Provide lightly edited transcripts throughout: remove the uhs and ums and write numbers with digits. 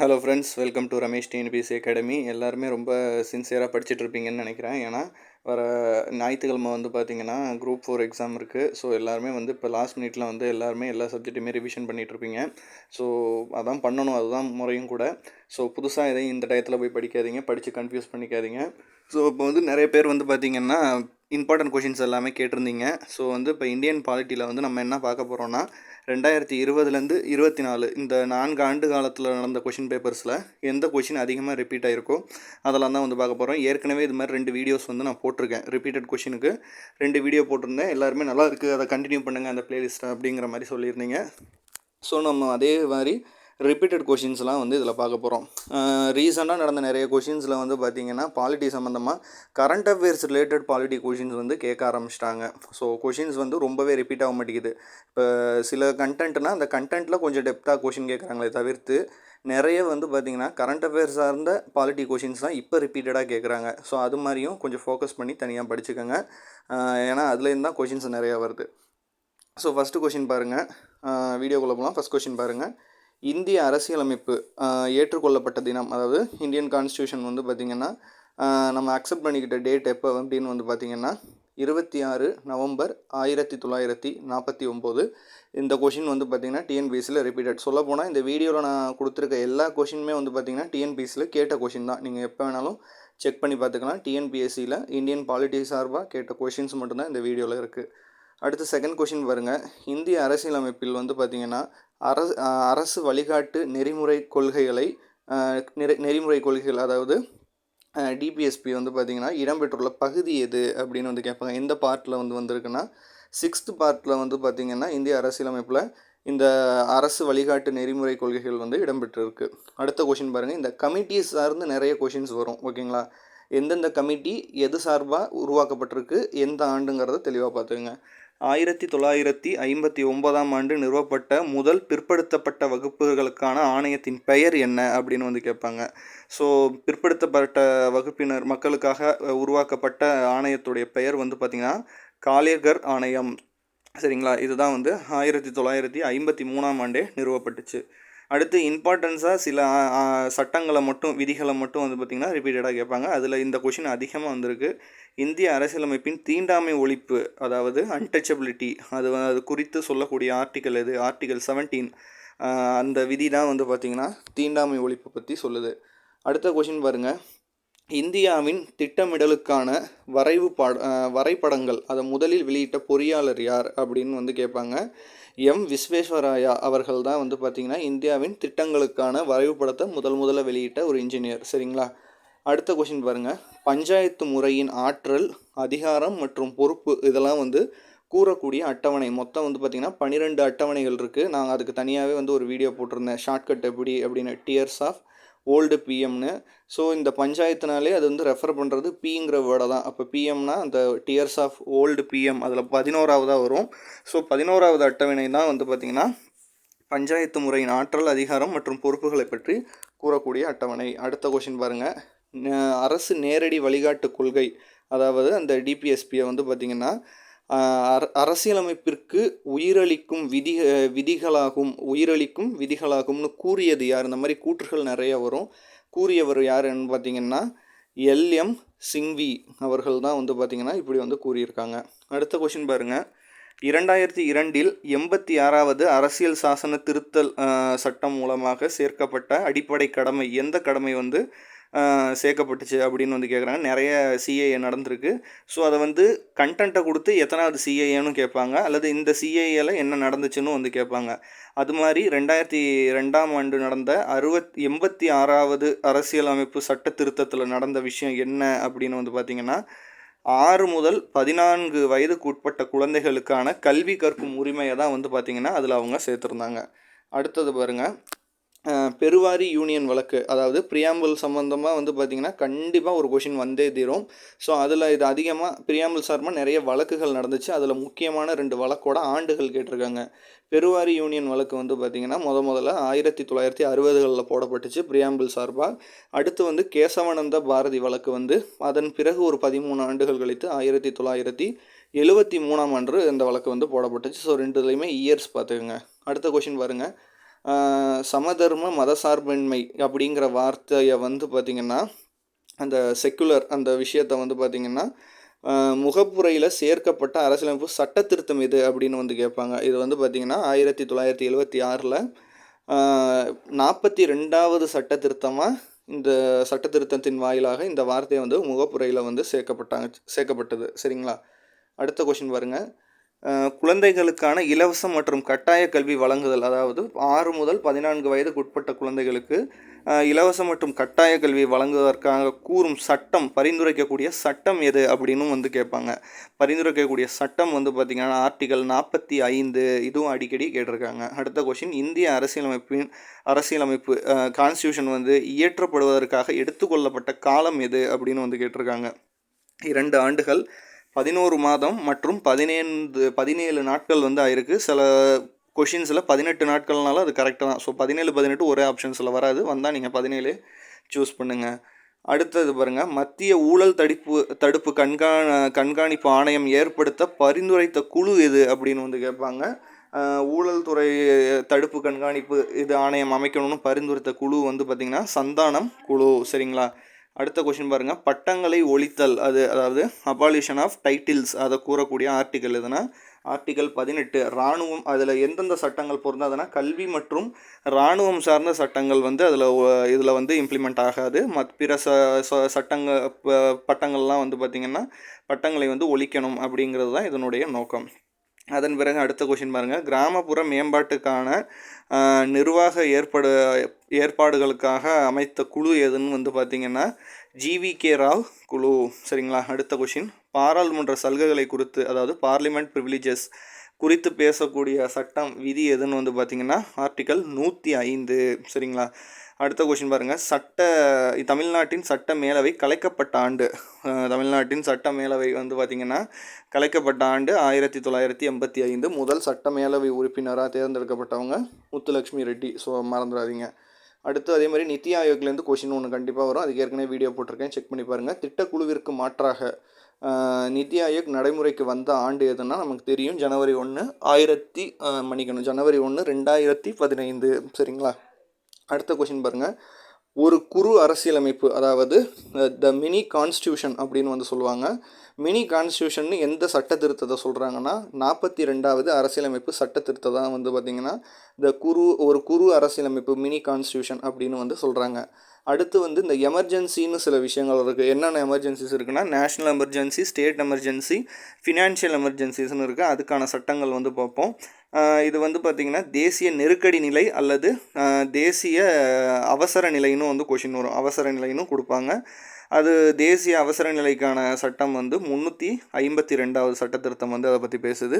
Hello friends, welcome to Ramesh TNPSC academy. எல்லாருமே ரொம்ப சின்சியராக படிச்சுட்ருப்பீங்கன்னு நினைக்கிறேன். ஏன்னா வர ஞாயிற்றுக்கிழமை பார்த்திங்கன்னா குரூப் 4 எக்ஸாம் இருக்குது. ஸோ எல்லாருமே இப்போ லாஸ்ட் மினிட்ல எல்லாருமே எல்லா சப்ஜெக்ட்டுமே ரிவிஷன் பண்ணிகிட்ருப்பீங்க. ஸோ அதான் பண்ணணும், அதுதான் முறையும் கூட. ஸோ புதுசாக எதையும் இந்த டயத்தில் போய் படிக்காதீங்க, படித்து கன்ஃபியூஸ் பண்ணிக்காதீங்க. ஸோ இப்போ நிறைய பேர் பார்த்திங்கன்னா இம்பார்ட்டன்ட் கொஷின்ஸ் எல்லாமே கேட்டிருந்தீங்க. ஸோ இப்போ இந்தியன் பாலிட்டியில் நம்ம என்ன பார்க்க போகிறோன்னா 2020லேருந்து 24 இந்த 4 ஆண்டு காலத்தில் நடந்த கொஷின் பேப்பர்ஸில் எந்த கொஷின் அதிகமாக ரிப்பீட் ஆகிருக்கோ அதெல்லாம் தான் பார்க்க போகிறோம். ஏற்கனவே இது மாதிரி 2 வீடியோஸ் நான் போட்டிருக்கேன். ரிப்பீட்டட் கொஷினுக்கு 2 வீடியோ போட்டிருந்தேன். எல்லாருமே நல்லா இருக்குது, அதை கண்டினியூ பண்ணுங்கள் அந்த பிளேலிஸ்ட்டை அப்படிங்கிற மாதிரி சொல்லியிருந்தீங்க. ஸோ நம்ம அதே மாதிரி ரிப்பீட்டட் கொஷின்ஸ்லாம் இதில் பார்க்க போகிறோம். ரீசெண்டாக நடந்த நிறைய கொஷின்ஸில் பார்த்திங்கன்னா பாலிட்டி சம்மந்தமாக current affairs related polity questions கேட்க ஆரம்பிச்சிட்டாங்க. ஸோ கொஷின்ஸ் ரொம்பவே ரிப்பீட் ஆக மாட்டேங்குது. இப்போ சில கண்டென்ட்னால் அந்த கண்டென்ட்டில் கொஞ்சம் டெப்த்தாக கொஷின் கேட்குறாங்களே தவிர்த்து நிறைய பார்த்திங்கன்னா கரண்ட் அஃபேர்ஸ் சார்ந்த பாலிட்டி கொஷின்ஸ் தான் இப்போ ரிப்பீட்டடாக கேட்குறாங்க. ஸோ அது மாதிரியும் கொஞ்சம் ஃபோக்கஸ் பண்ணி தனியாக படிச்சுக்கோங்க. ஏன்னா அதுலேருந்து தான் கொஷின்ஸ் நிறையா வருது. ஸோ ஃபஸ்ட்டு கொஷின் பாருங்கள், வீடியோக்குள்ளே போகலாம். ஃபஸ்ட் கொஷின் பாருங்கள். இந்திய அரசியலமைப்பு ஏற்றுக்கொள்ளப்பட்ட தினம், அதாவது இந்தியன் கான்ஸ்டியூஷன் பார்த்திங்கன்னா நம்ம அக்செப்ட் பண்ணிக்கிட்ட டேட் எப்போ அப்படின்னு பார்த்திங்கன்னா 26 நவம்பர் 1949. இந்த கொஷின் பார்த்திங்கன்னா டிஎன்பிஎஸ்சியில் ரிப்பீட்டட். சொல்லப்போனால் இந்த வீடியோவில் நான் கொடுத்துருக்க எல்லா கொஷினுமே பார்த்திங்கன்னா டிஎன்பிஎஸ்சியில் கேட்ட கொஷின் தான். நீங்கள் எப்போ வேணாலும் செக் பண்ணி பார்த்துக்கலாம். டிஎன்பிஎஸ்சியில் இந்தியன் பாலிட்டி சார்பாக கேட்ட கொஷின்ஸ் மட்டும்தான் இந்த வீடியோவில் இருக்குது. அடுத்து செகண்ட் கொஷின் பாருங்கள். இந்திய அரசியலமைப்பில் பார்த்திங்கன்னா அரசு வழிகாட்டு நெறிமுறை கொள்கைகளை நெறிமுறை கொள்கைகள், அதாவது டிபிஎஸ்பி பார்த்திங்கன்னா இடம்பெற்றுள்ள பகுதி எது அப்படின்னு கேட்பாங்க. எந்த பார்ட்டில் வந்திருக்குன்னா 6th பார்ட்டில் பார்த்திங்கன்னா இந்திய அரசியலமைப்பில் இந்த அரசு வழிகாட்டு நெறிமுறை கொள்கைகள் இடம்பெற்றிருக்கு. அடுத்த கொஷின் பாருங்கள். இந்த கமிட்டிஸ் சார்ந்து நிறைய கொஷின்ஸ் வரும், ஓகேங்களா? எந்தெந்த கமிட்டி எது சார்பாக உருவாக்கப்பட்டிருக்கு, எந்த ஆண்டுங்கிறத தெளிவாக பார்த்துக்குங்க. 1959ஆம் ஆண்டு நிறுவப்பட்ட முதல் பிற்படுத்தப்பட்ட வகுப்புகளுக்கான ஆணையத்தின் பெயர் என்ன அப்படின்னு கேட்பாங்க. ஸோ பிற்படுத்தப்பட்ட வகுப்பினர் மக்களுக்காக உருவாக்கப்பட்ட ஆணையத்துடைய பெயர் பார்த்திங்கன்னா காலேகர் ஆணையம், சரிங்களா? இதுதான் 1953ஆம் ஆண்டே நிறுவப்பட்டுச்சு. அடுத்து இம்பார்ட்டன்ஸாக சில சட்டங்களை மட்டும், விதிகளை மட்டும் பார்த்திங்கன்னா ரிப்பீட்டடாக கேட்பாங்க. அதில் இந்த கொஷின் அதிகமாக வந்திருக்கு. இந்திய அரசியலமைப்பின் தீண்டாமை ஒழிப்பு, அதாவது அன்டச்சபிலிட்டி, அது குறித்து சொல்லக்கூடிய ஆர்டிக்கல் எது? ஆர்டிக்கல் 17. அந்த விதி தான் பார்த்திங்கன்னா தீண்டாமை ஒழிப்பு பற்றி சொல்லுது. அடுத்த கொஷின் பாருங்கள். இந்தியாவின் திட்டமிடலுக்கான வரைபடங்கள் அதை முதலில் வெளியிட்ட பொறியாளர் யார் அப்படின்னு கேட்பாங்க. விஸ்வேஸ்வராயா அவர்கள் தான் பார்த்திங்கன்னா இந்தியாவின் திட்டங்களுக்கான வரைவுப்படத்தை முதல்ல வெளியிட்ட ஒரு இன்ஜினியர், சரிங்களா? அடுத்த கொஷின் பாருங்கள். பஞ்சாயத்து முறையின் ஆற்றல், அதிகாரம் மற்றும் பொறுப்பு இதெல்லாம் கூறக்கூடிய அட்டவணை. மொத்தம் பார்த்திங்கன்னா 12 அட்டவணைகள் இருக்குது. நாங்கள் அதுக்கு தனியாகவே ஒரு வீடியோ போட்டிருந்தேன், ஷார்ட்கட் எப்படி அப்படின்னு, டியர்ஸ் ஆஃப் ஓல்டு பிஎம்னு. ஸோ இந்த பஞ்சாயத்துனாலே அது ரெஃபர் பண்ணுறது பிங்கிற வேர்டை தான். அப்போ பிஎம்னா அந்த டியர்ஸ் ஆஃப் ஓல்டு பிஎம், அதில் 11ஆவதாக வரும். ஸோ 11ஆவது அட்டவணை தான் பார்த்திங்கன்னா பஞ்சாயத்து முறையின் ஆற்றல், அதிகாரம் மற்றும் பொறுப்புகளை பற்றி கூறக்கூடிய அட்டவணை. அடுத்த கொஷின் பாருங்கள். அரசு நேரடி வழிகாட்டு கொள்கை, அதாவது அந்த டிபிஎஸ்பியை பார்த்திங்கன்னா அரசியலமைப்பிற்கு உயிரளிக்கும் விதிகளாகும்னு கூறியது யார்? இந்த மாதிரி கூற்றுகள் நிறைய வரும். கூறியவர் யாருன்னு பார்த்திங்கன்னா எல்எம் சிங்வி அவர்கள் தான் பார்த்திங்கன்னா இப்படி கூறியிருக்காங்க. அடுத்த கொஷின் பாருங்கள். 2002இல் 86வது அரசியல் சாசன திருத்தல் சட்டம் மூலமாக சேர்க்கப்பட்ட அடிப்படை கடமை, எந்த கடமை சேர்க்கப்பட்டுச்சு அப்படின்னு கேட்குறாங்க. நிறைய சிஏஏ நடந்திருக்கு. ஸோ அதை கண்டென்ட்டை கொடுத்து எத்தனாவது சிஏஏன்னு கேட்பாங்க, அல்லது இந்த சிஏஏல என்ன நடந்துச்சுன்னு கேட்பாங்க. அது மாதிரி 2002ஆம் ஆண்டு நடந்த 86வது அரசியலமைப்பு சட்ட திருத்தத்தில் நடந்த விஷயம் என்ன அப்படின்னு பார்த்திங்கன்னா 6 முதல் 14 வயதுக்கு உட்பட்ட குழந்தைகளுக்கான கல்வி கற்கும் உரிமையை தான் பார்த்திங்கன்னா அதில் அவங்க சேர்த்துருந்தாங்க. அடுத்தது பாருங்கள். பெருவாரி யூனியன் வழக்கு, அதாவது பிரியாம்பிள் சம்மந்தமாக பார்த்திங்கன்னா கண்டிப்பாக ஒரு கொஷின் வந்தே தீரும். ஸோ அதில் இது அதிகமாக பிரியாம்பிள் சார்பாக நிறைய வழக்குகள் நடந்துச்சு. அதில் முக்கியமான 2 வழக்கோட ஆண்டுகள் கேட்டிருக்காங்க. பெருவாரி யூனியன் வழக்கு பார்த்திங்கன்னா முதல்ல 1960களில் போடப்பட்டுச்சு பிரியாம்பிள் சார்பாக. அடுத்து கேசவானந்த பாரதி வழக்கு அதன் பிறகு ஒரு 13 ஆண்டுகள் கழித்து 1973ஆம் ஆண்டு இந்த வழக்கு போடப்பட்டுச்சு. ஸோ 2லையுமே இயர்ஸ் பார்த்துக்குங்க. அடுத்த கொஷின் பாருங்கள். சமதர்ம மதசார்பின்மை அப்படிங்கிற வார்த்தையை வந்து பார்த்திங்கன்னா அந்த செக்குலர் அந்த விஷயத்தை வந்து பார்த்திங்கன்னா முகப்புரையில் சேர்க்கப்பட்ட அரசியலமைப்பு சட்ட திருத்தம் எது அப்படின்னு வந்து கேட்பாங்க. இது வந்து பார்த்திங்கன்னா 1976 42வது சட்ட திருத்தமாக இந்த சட்ட திருத்தத்தின் வாயிலாக இந்த வார்த்தையை வந்து முகப்புரையில் வந்து சேர்க்கப்பட்டது. சரிங்களா? அடுத்த கொஷின் பாருங்கள். குழந்தைகளுக்கான இலவச மற்றும் கட்டாய கல்வி வழங்குதல், அதாவது 6 முதல் 14 வயதுக்கு உட்பட்ட குழந்தைகளுக்கு இலவச மற்றும் கட்டாய கல்வி வழங்குவதற்காக கூறும் சட்டம், பரிந்துரைக்கக்கூடிய சட்டம் எது அப்படின்னு வந்து கேட்பாங்க. பரிந்துரைக்கக்கூடிய சட்டம் வந்து பார்த்திங்கன்னா ஆர்டிகல் 45, இதுவும் அடிக்கடி கேட்டிருக்காங்க. அடுத்த கொஷின், இந்திய அரசியலமைப்பு கான்ஸ்டியூஷன் வந்து இயற்றப்படுவதற்காக எடுத்துக்கொள்ளப்பட்ட காலம் எது அப்படின்னு வந்து கேட்டிருக்காங்க. 2 ஆண்டுகள் 11 மாதம் மற்றும் 17 நாட்கள் வந்து ஆயிருக்கு. சில கொஷின்ஸில் 18 நாட்கள்னாலும் அது கரெக்டாக தான். ஸோ 17, 18 ஒரே ஆப்ஷன்ஸில் வராது. வந்தால் நீங்கள் 17 சூஸ் பண்ணுங்கள். அடுத்தது பாருங்கள். மத்திய ஊழல் தடுப்பு கண்காணிப்பு ஆணையம் ஏற்படுத்த பரிந்துரைத்த குழு எது அப்படின்னு வந்து கேட்பாங்க. ஊழல் துறை தடுப்பு கண்காணிப்பு இது ஆணையம் அமைக்கணும்னு பரிந்துரைத்த குழு வந்து பார்த்திங்கன்னா சந்தானம் குழு. சரிங்களா? அடுத்த கொஷின் பாருங்கள். பட்டங்களை ஒழித்தல், அதாவது அபாலிஷன் ஆஃப் டைட்டில்ஸ், அதை கூறக்கூடிய ஆர்டிக்கல் எதுனா ஆர்டிக்கல் 18. இராணுவம், அதில் எந்தெந்த சட்டங்கள் பொருந்தாதுன்னா கல்வி மற்றும் இராணுவம் சார்ந்த சட்டங்கள் வந்து இதில் வந்து இம்ப்ளிமெண்ட் ஆகாது. பிற பட்டங்கள்லாம் வந்து பார்த்திங்கன்னா பட்டங்களை வந்து ஒழிக்கணும் அப்படிங்கிறது தான் இதனுடைய நோக்கம். அதன் பிறகு அடுத்த கொஷின் பாருங்கள். கிராமப்புற மேம்பாட்டுக்கான நிர்வாக ஏற்பாடுகளுக்காக அமைத்த குழு எதுன்னு வந்து பார்த்திங்கன்னா GVK ராவ் குழு. சரிங்களா? அடுத்த கொஷின், பாராளுமன்ற சலுகைகளை குறித்து, அதாவது பார்லிமெண்ட் ப்ரிவிலேஜஸ் குறித்து பேசக்கூடிய சட்டம் விதி எதுன்னு வந்து பார்த்திங்கன்னா ஆர்டிக்கல் 105. சரிங்களா? அடுத்த கொஷின் பாருங்கள். தமிழ்நாட்டின் சட்ட மேலவை கலைக்கப்பட்ட ஆண்டு. தமிழ்நாட்டின் சட்ட மேலவை வந்து பார்த்திங்கன்னா கலைக்கப்பட்ட ஆண்டு 1985. முதல் சட்ட மேலவை உறுப்பினராக தேர்ந்தெடுக்கப்பட்டவங்க முத்துலட்சுமி ரெட்டி. ஸோ மறந்துடாதீங்க. அடுத்து அதே மாதிரி நித்தி ஆயோக்லேருந்து கொஷின் ஒன்று கண்டிப்பாக வரும். அதுக்கு ஏற்கனவே வீடியோ போட்டிருக்கேன், செக் பண்ணி பாருங்கள். திட்டக்குழுவிற்கு மாற்றாக நித்தி ஆயோக் நடைமுறைக்கு வந்த ஆண்டு எதுன்னா நமக்கு தெரியும், ஜனவரி 1, 2015. சரிங்களா? அடுத்த கொஷின் பாருங்கள். ஒரு குறு அரசியலமைப்பு, அதாவது த மினி கான்ஸ்டியூஷன் அப்படின்னு வந்து சொல்லுவாங்க. மினி கான்ஸ்டியூஷன் எந்த சட்ட திருத்தத்தை சொல்கிறாங்கன்னா 42வது அரசியலமைப்பு சட்ட திருத்தத்தை தான் வந்து பார்த்திங்கன்னா ஒரு குறு அரசியலமைப்பு மினி கான்ஸ்டியூஷன் அப்படின்னு வந்து சொல்கிறாங்க. அடுத்து வந்து இந்த எமர்ஜென்சின்னு சில விஷயங்கள் இருக்குது. என்னென்ன எமர்ஜென்சிஸ் இருக்குன்னா national emergency, state emergency, financial எமர்ஜென்சிஸ்னு இருக்குது. அதுக்கான சட்டங்கள் வந்து பார்ப்போம். இது வந்து பார்த்திங்கன்னா தேசிய நெருக்கடி நிலை அல்லது தேசிய அவசர நிலைன்னு வந்து கொஷின் வரும். அவசர நிலைன்னு கொடுப்பாங்க. அது தேசிய அவசர நிலைக்கான சட்டம் வந்து 352வது சட்ட திருத்தம் வந்து அதை பற்றி பேசுது.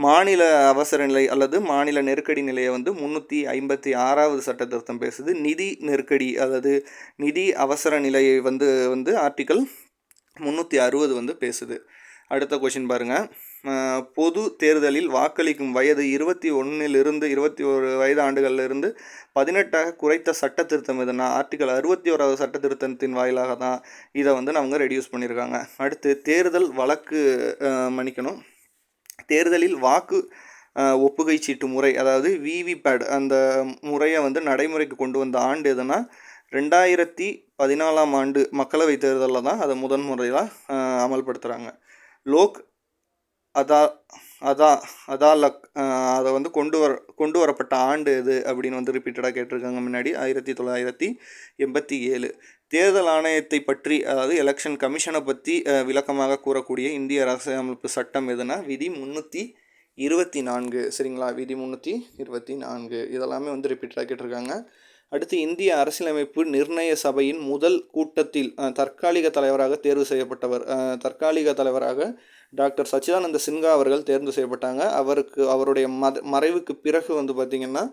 மாநில அவசர நிலை அல்லது மாநில நெருக்கடி நிலையை வந்து 356வது சட்ட திருத்தம் பேசுது. நிதி நெருக்கடி அல்லது நிதி அவசர நிலையை வந்து ஆர்டிக்கல் 360 வந்து பேசுது. அடுத்த கொஷின் பாருங்கள். பொது தேர்தலில் வாக்களிக்கும் வயது 21 வயது ஆண்டுகளிலிருந்து 18 குறைத்த சட்ட திருத்தம் எதுனா ஆர்டிக்கல் 61வது சட்ட திருத்தத்தின் வாயிலாக தான் இதை வந்து அவங்க ரெடியூஸ் பண்ணியிருக்காங்க. அடுத்து தேர்தல் வழக்கு தேர்தலில் வாக்கு ஒப்புகை சீட்டு முறை, அதாவது விவிபேட், அந்த முறையை வந்து நடைமுறைக்கு கொண்டு வந்த ஆண்டு எதுனா 2014 ஆண்டு மக்களவை தேர்தலில் தான் அதை முதன்முறையாக அமல்படுத்துகிறாங்க. லோக் அதாலக் அதை வந்து கொண்டு வரப்பட்ட ஆண்டு எது அப்படின்னு வந்து ரிப்பீட்டடாக கேட்டிருக்காங்க முன்னாடி. 1987. தேர்தல் ஆணையத்தை பற்றி, அதாவது எலெக்ஷன் கமிஷனை பற்றி விளக்கமாக கூறக்கூடிய இந்திய அரசியலமைப்பு சட்டம் எதுனா விதி 324. சரிங்களா? விதி 324. இதெல்லாமே வந்து ரிப்பீட்டடாக கேட்டிருக்காங்க. அடுத்து இந்திய அரசியலமைப்பு நிர்ணய சபையின் முதல் கூட்டத்தில் தற்காலிக தலைவராக தேர்வு செய்யப்பட்டவர். தற்காலிக தலைவராக டாக்டர் சச்சிதானந்த சின்ஹா அவர்கள் தேர்ந்து செய்யப்பட்டாங்க. அவருடைய மறைவுக்கு பிறகு வந்து பார்த்திங்கன்னா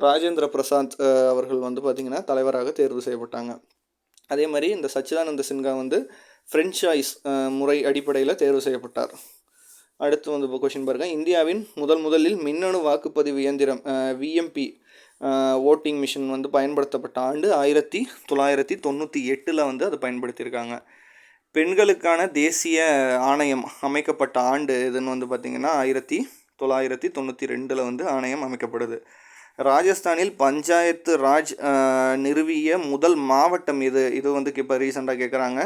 ராஜேந்திர பிரசாத் அவர்கள் வந்து பார்த்திங்கன்னா தலைவராக தேர்வு செய்யப்பட்டாங்க. அதே மாதிரி இந்த சச்சிதானந்த சின்ஹா வந்து ஃப்ரெஞ்ச் சாய்ஸ் முறை அடிப்படையில் தேர்வு செய்யப்பட்டார். அடுத்து வந்து இப்போ கொஷின் பாருங்கள். இந்தியாவின் முதலில் மின்னணு வாக்குப்பதிவு இயந்திரம் VMP ஓட்டிங் மிஷின் வந்து பயன்படுத்தப்பட்ட ஆண்டு 1998 வந்து அதை பயன்படுத்தியிருக்காங்க. பெண்களுக்கான தேசிய ஆணையம் அமைக்கப்பட்ட ஆண்டு எதுன்னு வந்து பார்த்திங்கன்னா 1992 வந்து ஆணையம் அமைக்கப்படுது. ராஜஸ்தானில் பஞ்சாயத்து ராஜ் நிறுவிய முதல் மாவட்டம் எது? இது வந்து இப்போ ரீசெண்டாக கேட்குறாங்க.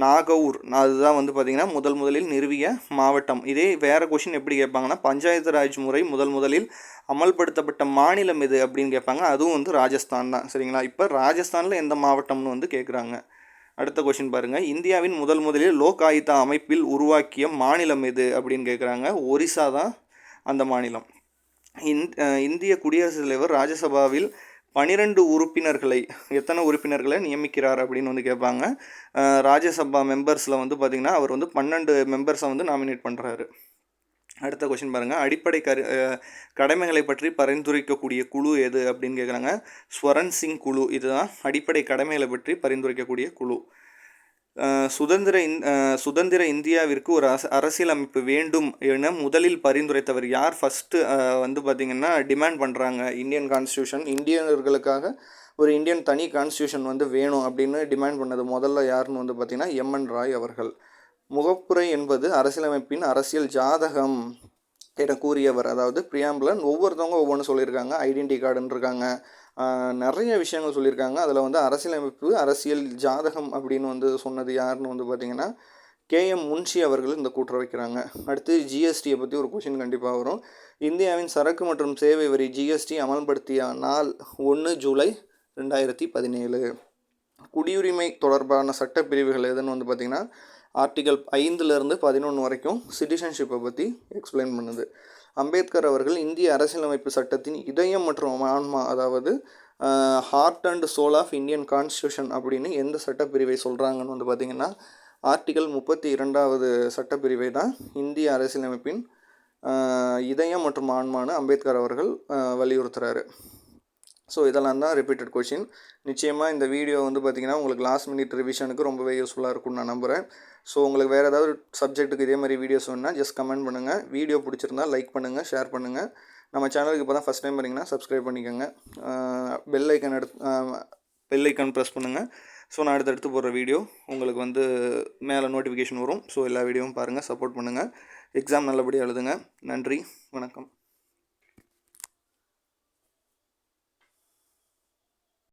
நாகவுர், அதுதான் வந்து பார்த்திங்கன்னா முதலில் நிறுவிய மாவட்டம். இதே வேறு கொஷின் எப்படி கேட்பாங்கன்னா, பஞ்சாயத்து ராஜ் முறை முதலில் அமல்படுத்தப்பட்ட மாநிலம் எது அப்படின்னு கேட்பாங்க. அதுவும் வந்து ராஜஸ்தான் தான். சரிங்களா? இப்போ ராஜஸ்தானில் எந்த மாவட்டம்னு வந்து கேட்குறாங்க. அடுத்த கொஷின் பாருங்கள். இந்தியாவின் முதலில் லோக் ஆயுக்தா அமைப்பில் உருவாக்கிய மாநிலம் எது அப்படின்னு கேட்குறாங்க. ஒரிசா தான் அந்த மாநிலம். இந்திய குடியரசுத் தலைவர் ராஜ்யசபாவில் 12 உறுப்பினர்களை எத்தனை உறுப்பினர்களை நியமிக்கிறார் அப்படின்னு வந்து கேட்பாங்க. ராஜ்யசபா மெம்பர்ஸில் வந்து பார்த்திங்கன்னா அவர் வந்து 12 மெம்பர்ஸை வந்து நாமினேட் பண்ணுறாரு. அடுத்த கொஷின் பாருங்கள். அடிப்படை கடமைகளை பற்றி பரிந்துரைக்கக்கூடிய குழு எது அப்படின்னு கேட்குறாங்க. ஸ்வரன் சிங் குழு, இதுதான் அடிப்படை கடமைகளை பற்றி பரிந்துரைக்கக்கூடிய குழு. சுதந்திர இந்தியாவிற்கு ஒரு அரசியலமைப்பு வேண்டும் என முதலில் பரிந்துரைத்தவர் யார்? ஃபஸ்ட்டு வந்து பார்த்திங்கன்னா டிமாண்ட் பண்ணுறாங்க இந்தியன் கான்ஸ்டியூஷன், இந்தியர்களுக்காக ஒரு இந்தியன் தனி கான்ஸ்டியூஷன் வந்து வேணும் அப்படின்னு டிமாண்ட் பண்ணது முதல்ல யாருன்னு வந்து பார்த்திங்கன்னா எம்என் ராய் அவர்கள். முகப்புரை என்பது அரசியலமைப்பின் அரசியல் ஜாதகம் என கூறியவர். அதாவது பிரியாம்பிளன் ஒவ்வொருத்தவங்க ஒவ்வொன்று சொல்லியிருக்காங்க. ஐடென்டி கார்டுன்னு இருக்காங்க, நிறைய விஷயங்கள் சொல்லியிருக்காங்க. அதில் வந்து அரசியலமைப்பு அரசியல் ஜாதகம் அப்படின்னு வந்து சொன்னது யாருன்னு வந்து பார்த்திங்கன்னா கேஎம் முன்ஷி அவர்கள் இந்த கூற்ற வைக்கிறாங்க. அடுத்து ஜிஎஸ்டியை பற்றி ஒரு கொஷின் கண்டிப்பாக வரும். இந்தியாவின் சரக்கு மற்றும் சேவை வரி ஜிஎஸ்டி அமல்படுத்திய நாள் 1 ஜூலை 2017. குடியுரிமை தொடர்பான சட்டப்பிரிவுகள் எதுன்னு வந்து பார்த்திங்கன்னா ஆர்டிகல் 5லேருந்து 11 வரைக்கும் சிட்டிசன்ஷிப்பை பற்றி எக்ஸ்பிளைன் பண்ணுது. அம்பேத்கர் அவர்கள் இந்திய அரசியலமைப்பு சட்டத்தின் இதயம் மற்றும் ஆன்மா, அதாவது heart and soul of Indian constitution அப்படின்னு எந்த சட்டப்பிரிவை சொல்கிறாங்கன்னு வந்து பார்த்திங்கன்னா ஆர்டிகல் 32வது சட்டப்பிரிவை தான் இந்திய அரசியலமைப்பின் இதயம் மற்றும் ஆன்மான்னு அம்பேத்கர் அவர்கள் வலியுறுத்துகிறாரு. ஸோ இதெல்லாம் தான் ரிப்பீட்டட் கொஷின். நிச்சயமாக இந்த வீடியோ வந்து பார்த்திங்கன்னா உங்களுக்கு லாஸ்ட் மினிட் ரிவிஷனுக்கு ரொம்பவே யூஸ்ஃபுல்லாக இருக்கும்னு நான் நம்புகிறேன். ஸோ உங்களுக்கு வேறு ஏதாவது சப்ஜெக்ட்டுக்கு இதே மாதிரி வீடியோஸ் வேணுன்னா ஜஸ்ட் கமெண்ட் பண்ணுங்கள். வீடியோ பிடிச்சிருந்தால் லைக் பண்ணுங்கள், ஷேர் பண்ணுங்கள். நம்ம சேனலுக்கு இப்போ தான் ஃபஸ்ட் டைம் பண்ணிங்கன்னா சப்ஸ்கிரைப் பண்ணிக்கோங்க. பெல் ஐக்கான் ப்ரெஸ் பண்ணுங்கள். ஸோ நான் அடுத்தடுத்து போடுற வீடியோ உங்களுக்கு வந்து மேலே நோட்டிஃபிகேஷன் வரும். ஸோ எல்லா வீடியோவும் பாருங்கள், சப்போர்ட் பண்ணுங்கள். எக்ஸாம் நல்லபடியாக எழுதுங்க. நன்றி, வணக்கம்.